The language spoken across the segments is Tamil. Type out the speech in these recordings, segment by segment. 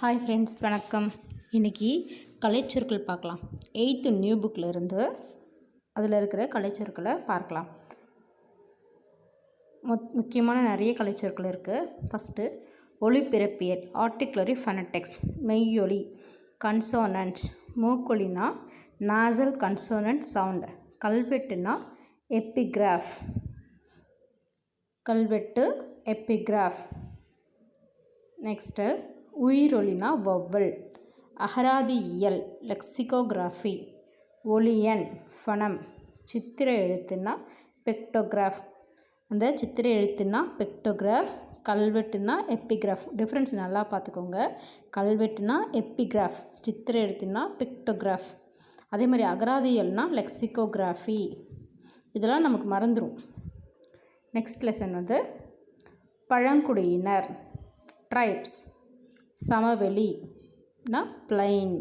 ஹாய் ஃப்ரெண்ட்ஸ், வணக்கம். இன்றைக்கி கலைச்சொற்கள் பார்க்கலாம். 8th நியூ புக்கில் இருந்து அதில் இருக்கிற கலைச்சொற்களை பார்க்கலாம். முக்கியமான நிறைய கலைச்சொற்கள் இருக்குது. ஃபஸ்ட்டு ஒலிப்பிறப்பியல், ஆர்டிகுலரி ஃபனடிக்ஸ், மெய்யொலி, கன்சோனன்ட், மூக்கொலினா நாசல் கன்சோனன்ட் சவுண்ட், கல்வெட்டுனா எப்பிகிராஃப், கல்வெட்டு எப்பிகிராஃப். நெக்ஸ்ட்டு உயிரொலினா வவ்வல், அகராதியியல் லெக்சிகோகிராஃபி, ஒலியன் ஃபனம், சித்திர எழுத்துனா பெக்டோகிராஃப், அந்த சித்திர எழுத்துனா பெக்டோகிராஃப், கல்வெட்டுனா எப்பிகிராஃப். டிஃப்ரென்ஸ் நல்லா பார்த்துக்கோங்க. கல்வெட்டுனா எப்பிகிராஃப், சித்திர எழுத்துனா பெக்டோகிராஃப். அதே மாதிரி அகராதியல்னா லெக்சிகோகிராஃபி. இதெல்லாம் நமக்கு மறந்துடும். நெக்ஸ்ட் லெசன் பழங்குடியினர், ட்ரைப்ஸ், சமவெளினா பிளைன்,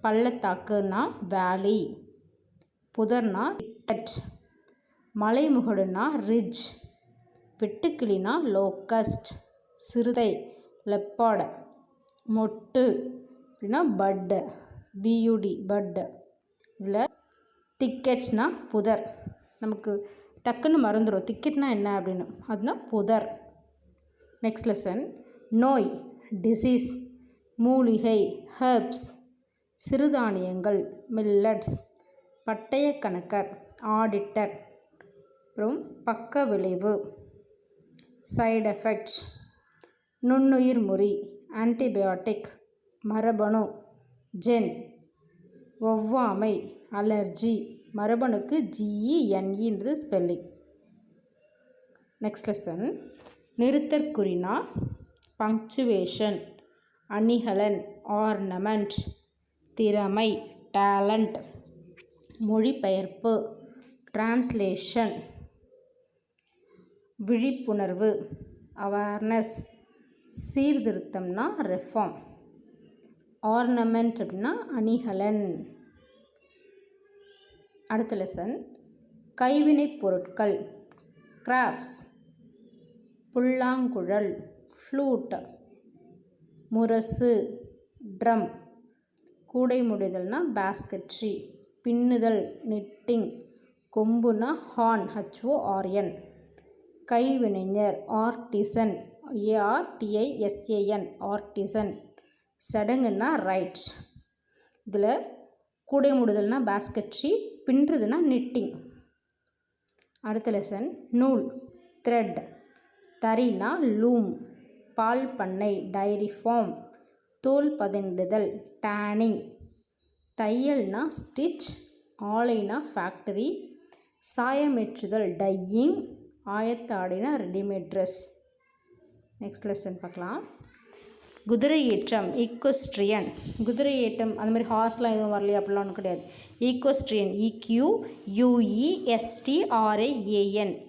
பள்ளத்தாக்குனா வேலி, புதர்னா திக்கட், மலைமுகடுனா ரிட்ஜ், வெட்டுக்கிளினா லோக்கஸ்ட், சிறுத்தை லெப்பார்டு, மொட்டு அப்படின்னா பட்டு, பியூடி பட்டு. இதில் திக்கெட்ஸ்னா புதர். நமக்கு டக்குன்னு மறந்துடும் திக்கெட்னா என்ன அப்படின்னு. அதுனா புதர். நெக்ஸ்ட் லெசன் நோய், டிசீஸ், மூலிகை ஹெர்ப்ஸ், சிறுதானியங்கள் மில்லட்ஸ், பட்டய கணக்கர் ஆடிட்டர், அப்புறம் பக்க விளைவு சைடு எஃபெக்ட், நுண்ணுயிர் முறி ஆன்டிபயோட்டிக், மரபணு ஜென், ஒவ்வாமை அலர்ஜி, மரபணுக்கு GENEன்றது ஸ்பெல்லிங். நெக்ஸ்ட் லெசன் நிறுத்தற்குறினா பங்க்சுவேஷன், அணிகலன் ஆர்னமெண்ட், திறமை டேலண்ட், மொழிபெயர்ப்பு டிரான்ஸ்லேஷன், விழிப்புணர்வு அவேர்னஸ், சீர்திருத்தம்னா ரெஃபார்ம், ஆர்னமெண்ட் அப்படின்னா அணிகலன். அடுத்த லெசன் கைவினைப் பொருட்கள், கிராஃப்ட்ஸ், புல்லாங்குழல் ஃப்ளூட், முரசு ட்ரம், கூடை முடிதல்னா பாஸ்கெட்ரி, பின்னுதல் நிட்டிங், கொம்புனா ஹார்ன் HORN, கைவினைஞர் ஆர்டிசன் ARTISAN ஆர்டிசன், சடங்குனா ரைட். இதில் கூடை முடிதல்னா பாஸ்கெட்ரி, பின்னுறதுனா நிட்டிங். அடுத்த லெசன் நூல் த்ரெட், தறினா லூம், பால் பண்ணை டைரி ஃபார்ம், தோல் பதனிடுதல் டேனிங், தையல்னா ஸ்டிச், ஆலைனா ஃபேக்டரி, சாயமேற்றுதல் டையிங், ஆயத்த ஆடைனா ரெடிமேட் ட்ரெஸ். நெக்ஸ்ட் லெசன் பார்க்கலாம். குதிரை ஏற்றம் ஈக்வெஸ்ட்ரியன், குதிரை ஏற்றம் அந்த மாதிரி ஹார்ஸ்லாம் எதுவும் வரலையே அப்படிலாம் ஒன்றும் கிடையாது. ஈக்வெஸ்ட்ரியன் EQUESTRIAN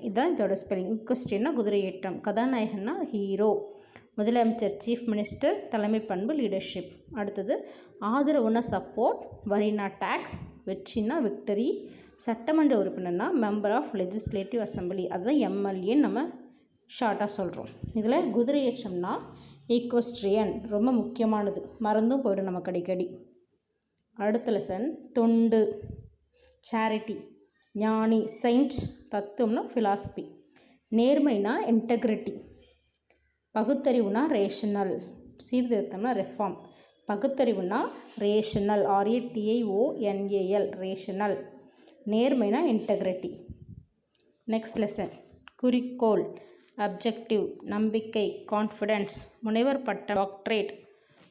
இதுதான் இதோட ஸ்பெல்லிங். ஈக்வெஸ்ட்ரியன்னா குதிரை ஏற்றம். கதாநாயகன்னா ஹீரோ, முதலமைச்சர் சீஃப் மினிஸ்டர், தலைமை பண்பு லீடர்ஷிப். அடுத்தது ஆதரவுனா சப்போர்ட், வரினா டேக்ஸ், வெற்றினா விக்டரி, சட்டமன்ற உறுப்பினர்னா மெம்பர் ஆஃப் லெஜிஸ்லேட்டிவ் அசம்பிளி, அதுதான் MLA நம்ம ஷார்ட்டாக சொல்கிறோம். இதில் குதிரை ஏற்றம்னா ஈக்வெஸ்ட்ரியன் ரொம்ப முக்கியமானது, மறந்தும் போய்டும் நமக்கு அடிக்கடி. அடுத்த லெசன் தொண்டு சேரிட்டி, ஞானி செயின்ட், தத்துவம்னா ஃபிலாசபி, நேர்மைனா இன்டெகிரிட்டி, பகுத்தறிவுனா ரேஷனல், சீர்திருத்தம்னா ரெஃபார்ம், பகுத்தறிவுனா ரேஷனல் RATIONAL ரேஷனல், நேர்மைனா இன்டெகிரிட்டி. நெக்ஸ்ட் லெசன் குறிக்கோள் அப்ஜெக்டிவ், நம்பிக்கை கான்ஃபிடென்ஸ், முனைவர் பட்டம் டாக்டரேட்,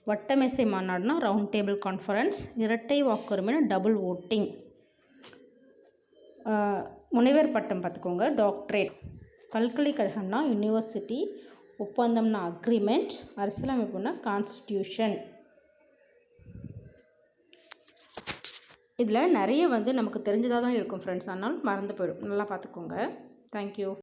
வட்டமேசை மாநாடுனா ரவுண்ட் டேபிள் கான்ஃபரன்ஸ், இரட்டை வாக்குரிமைனா டபுள் ஓட்டிங், முனைவர் பட்டம் பார்த்துக்கோங்க டாக்டரேட், பல்கலைக்கழகம்னா யூனிவர்சிட்டி, ஒப்பந்தம்னா அக்ரிமெண்ட், அரசியலமைப்புனா கான்ஸ்டிடியூஷன். இதில் நிறைய நமக்கு தெரிஞ்சதாக தான் இருக்கும் ஃப்ரெண்ட்ஸ், அதனால் மறந்து போயிடும். நல்லா பார்த்துக்கோங்க. தேங்க்யூ.